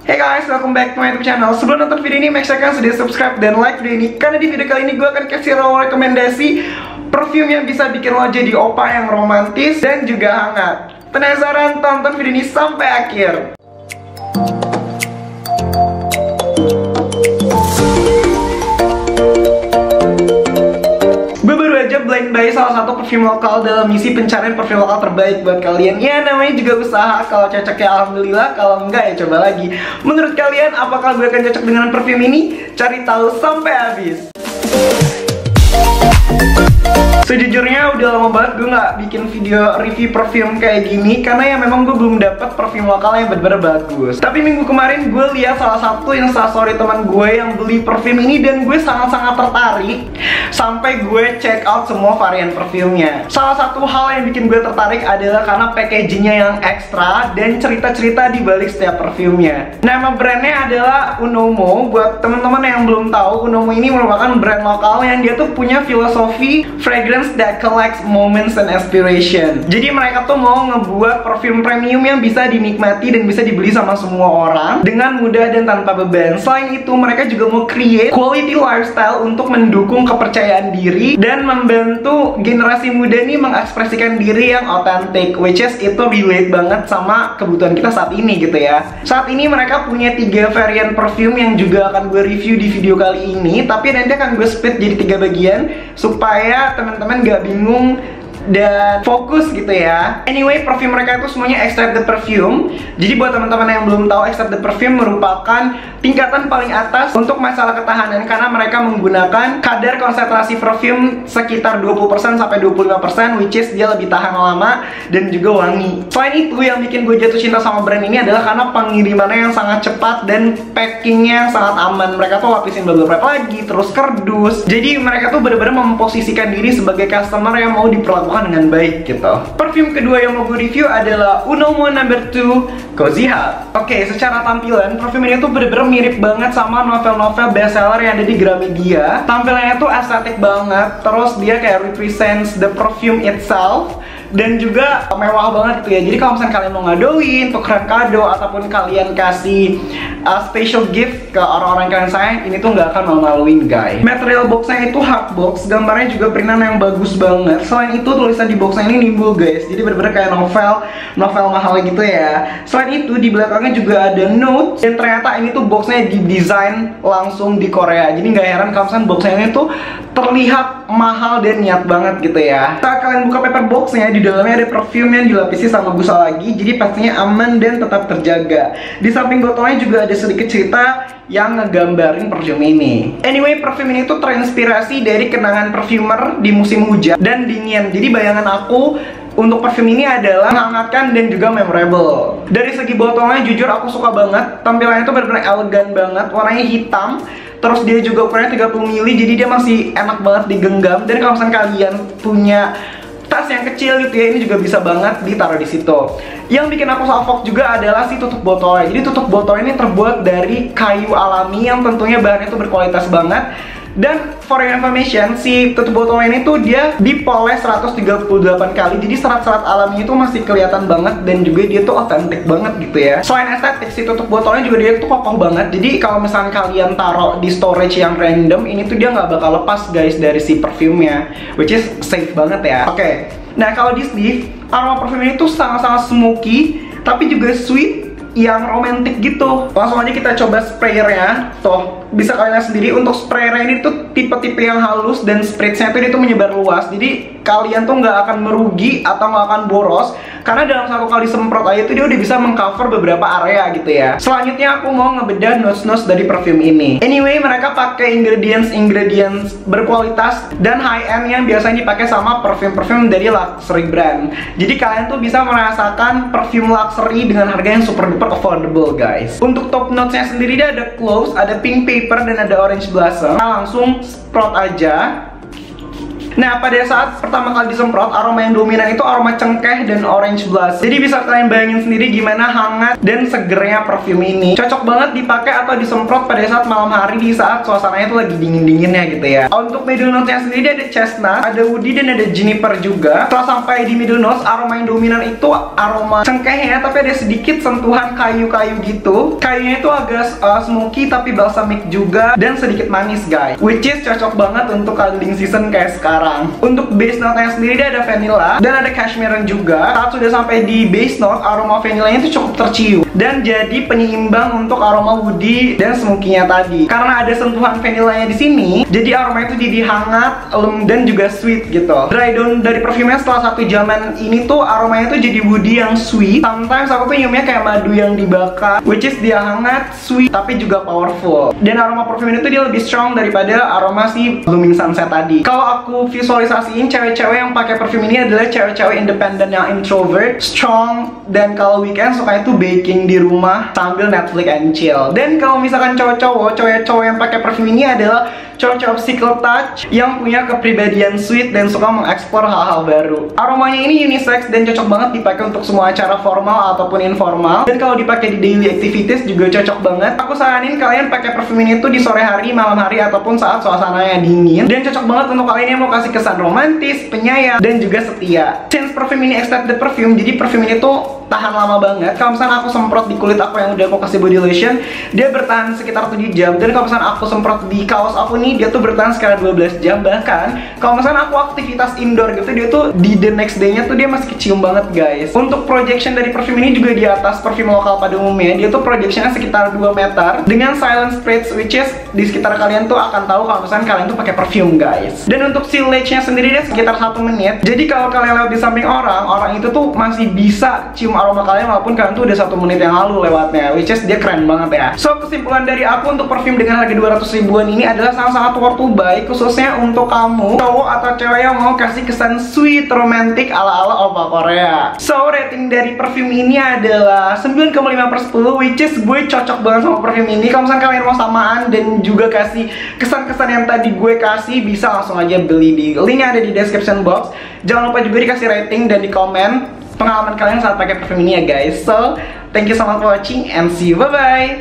Hey guys, welcome back to my YouTube channel. Sebelum nonton video ini, make sure kalian sudah subscribe dan like video ini, karena di video kali ini gue akan kasih rekomendasi perfume yang bisa bikin lo jadi opa yang romantis dan juga hangat. Penasaran? Tonton video ini sampai akhir. Blind buy salah satu parfum lokal dalam misi pencarian parfum lokal terbaik buat kalian. Ya, namanya juga usaha. Kalau cocok ya alhamdulillah, kalau enggak ya coba lagi. Menurut kalian apakah gue akan cocok dengan parfum ini? Cari tahu sampai habis. Sejujurnya udah lama banget gue nggak bikin video review perfume kayak gini, karena ya memang gue belum dapet perfume lokal yang bener-bener bagus. Tapi minggu kemarin gue lihat salah satu instastory teman gue yang beli perfume ini, dan gue sangat-sangat tertarik sampai gue check out semua varian perfumenya. Salah satu hal yang bikin gue tertarik adalah karena packagingnya yang ekstra dan cerita-cerita di balik setiap perfumenya. Nama brandnya adalah Unomo. Buat teman-teman yang belum tahu, Unomo ini merupakan brand lokal yang dia tuh punya filosofi fragrance that collects moments and aspiration. Jadi mereka tuh mau ngebuat parfum premium yang bisa dinikmati dan bisa dibeli sama semua orang dengan mudah dan tanpa beban. Selain itu, mereka juga mau create quality lifestyle untuk mendukung kepercayaan diri dan membantu generasi muda nih mengekspresikan diri yang otentik, which is itu relate banget sama kebutuhan kita saat ini gitu ya. Saat ini mereka punya 3 varian perfume yang juga akan gue review di video kali ini, tapi nanti akan gue split jadi 3 bagian supaya teman-teman gak bingung dan fokus gitu ya. Anyway, perfume mereka itu semuanya extract the perfume. Jadi buat teman-teman yang belum tahu, extract the perfume merupakan tingkatan paling atas untuk masalah ketahanan, karena mereka menggunakan kadar konsentrasi perfume sekitar 20% sampai 25%, which is dia lebih tahan lama dan juga wangi. Selain itu, yang bikin gue jatuh cinta sama brand ini adalah karena pengirimannya yang sangat cepat dan packingnya yang sangat aman. Mereka tuh lapisin bubble wrap lagi, terus kardus. Jadi mereka tuh benar-benar memposisikan diri sebagai customer yang mau diperlakukan dengan baik gitu. Perfume kedua yang mau gue review adalah Unomo No. 2 Cozy Hug. Oke, secara tampilan perfume ini tuh bener-bener mirip banget sama novel-novel bestseller yang ada di Gramedia. Tampilannya tuh estetik banget, terus dia kayak represents the perfume itself, dan juga mewah banget gitu ya. Jadi kalau misalnya kalian mau ngadoin, tukeran kado, ataupun kalian kasih special gift ke orang-orang kalian sayang, ini tuh nggak akan malu-maluin guys. Material boxnya itu hard box, gambarnya juga printan yang bagus banget. Selain itu, tulisan di boxnya ini nimbul guys, jadi bener-bener kayak novel mahal gitu ya. Selain itu, di belakangnya juga ada notes, dan ternyata ini tuh boxnya didesain langsung di Korea. Jadi nggak heran kalau misalnya boxnya ini tuh terlihat mahal dan niat banget gitu ya. Saat kalian buka paper boxnya, di dalamnya ada perfume yang dilapisi sama busa lagi, jadi pastinya aman dan tetap terjaga. Di samping botolnya juga ada sedikit cerita yang ngegambarin perfume ini. Anyway, perfume ini tuh terinspirasi dari kenangan perfumer di musim hujan dan dingin. Jadi bayangan aku untuk perfume ini adalah menghangatkan dan juga memorable. Dari segi botolnya jujur aku suka banget. Tampilannya tuh benar-benar elegan banget, warnanya hitam. Terus dia juga ukurannya 30 ml, jadi dia masih enak banget digenggam. Dan kalau misalnya kalian punya tas yang kecil gitu ya, ini juga bisa banget ditaruh di situ. Yang bikin aku salfok juga adalah si tutup botolnya. Jadi tutup botol ini terbuat dari kayu alami yang tentunya bahannya itu berkualitas banget. Dan for your information, si tutup botolnya ini tuh dia dipoles 138 kali. Jadi serat-serat alami itu masih kelihatan banget, dan juga dia tuh otentik banget gitu ya. Selain estetik, si tutup botolnya juga dia tuh kokoh banget. Jadi kalau misalnya kalian taruh di storage yang random, ini tuh dia nggak bakal lepas guys dari si perfumenya, which is safe banget ya. Oke. Nah, kalau di sleeve, aroma parfum ini tuh sangat-sangat smoky, tapi juga sweet, yang romantis gitu. Langsung aja kita coba sprayernya. Tuh, bisa kalian lihat sendiri, untuk sprayernya ini tuh tipe-tipe yang halus, dan spritznya tuh dia tuh menyebar luas. Jadi kalian tuh nggak akan merugi atau nggak akan boros, karena dalam satu kali semprot aja tuh dia udah bisa mengcover beberapa area gitu ya. Selanjutnya aku mau ngebedah notes-notes dari perfume ini. Anyway, mereka pakai ingredients berkualitas dan high end yang biasanya dipakai sama perfume dari luxury brand. Jadi kalian tuh bisa merasakan perfume luxury dengan harga yang super duper affordable guys. Untuk top notes-nya sendiri dia ada cloves, ada pink paper, dan ada orange blossom. Nah, langsung sprot aja. Nah, pada saat pertama kali disemprot, aroma yang dominan itu aroma cengkeh dan orange blossom. Jadi bisa kalian bayangin sendiri gimana hangat dan segernya perfume ini. Cocok banget dipakai atau disemprot pada saat malam hari di saat suasananya tuh lagi dingin-dinginnya gitu ya. Untuk middle note-nya sendiri ada chestnut, ada woody, dan ada juniper juga. Setelah sampai di middle note, aroma yang dominan itu aroma cengkehnya, tapi ada sedikit sentuhan kayu-kayu gitu. Kayunya itu agak smoky tapi balsamic juga, dan sedikit manis guys, which is cocok banget untuk cuddling season kayak sekarang. Untuk base note-nya sendiri dia ada vanilla dan ada cashmere juga. Saat sudah sampai di base note, aroma vanillanya itu cukup tercium dan jadi penyeimbang untuk aroma woody dan smoky-nya tadi. Karena ada sentuhan vanillanya di sini, jadi aroma itu jadi hangat, lembut, dan juga sweet gitu. Dry down dari parfumnya setelah 1 jaman ini tuh aromanya tuh jadi woody yang sweet. Sometimes aku tuh nyiumnya kayak madu yang dibakar, which is dia hangat, sweet, tapi juga powerful. Dan aroma parfum ini tuh dia lebih strong daripada aroma si Blooming Sunset tadi. Kalau aku visualisasiin, cewek-cewek yang pakai parfum ini adalah cewek-cewek independen yang introvert, strong, dan kalau weekend suka itu baking di rumah sambil Netflix and chill. Dan kalau misalkan cowok-cowok yang pakai parfum ini adalah cowok-cowok psycho touch yang punya kepribadian sweet dan suka mengeksplor hal-hal baru. Aromanya ini unisex dan cocok banget dipakai untuk semua acara formal ataupun informal. Dan kalau dipakai di daily activities juga cocok banget. Aku saranin kalian pakai parfum ini tuh di sore hari, malam hari, ataupun saat suasananya dingin. Dan cocok banget untuk kalian yang mau kasih kesan romantis, penyayang, dan juga setia. Since parfum ini extended perfume, jadi parfum ini tuh tahan lama banget. Kalau misalnya aku semprot di kulit aku yang udah aku kasih body lotion, dia bertahan sekitar 7 jam. Dan kalau misalnya aku semprot di kaos aku nih, dia tuh bertahan sekitar 12 jam. Bahkan kalau misalnya aku aktivitas indoor gitu, dia tuh di the next day-nya tuh dia masih kecium banget guys. Untuk projection dari parfum ini juga di atas parfum lokal pada umumnya. Dia tuh projectionnya sekitar 2 meter dengan silent sprays, which is di sekitar kalian tuh akan tahu kalau misalnya kalian tuh pakai parfum guys. Dan untuk sillage-nya sendiri dia sekitar 1 menit. Jadi kalau kalian lewat di samping orang itu tuh masih bisa cium aroma kalian walaupun kalian tuh udah 1 menit yang lalu lewatnya, which is dia keren banget ya. So kesimpulan dari aku untuk parfum dengan harga 200 ribuan ini adalah sangat-sangat worth to buy, khususnya untuk kamu cowok atau cewek yang mau kasih kesan sweet romantic ala-ala opa Korea. So rating dari parfum ini adalah 9,5/10, which is gue cocok banget sama parfum ini. Kalau misalnya kalian mau samaan dan juga kasih kesan-kesan yang tadi gue kasih, bisa langsung aja beli di link yang ada di description box. Jangan lupa juga dikasih rating dan di komen pengalaman kalian saat pakai parfum ini ya guys. So, thank you so much for watching and see you, bye bye.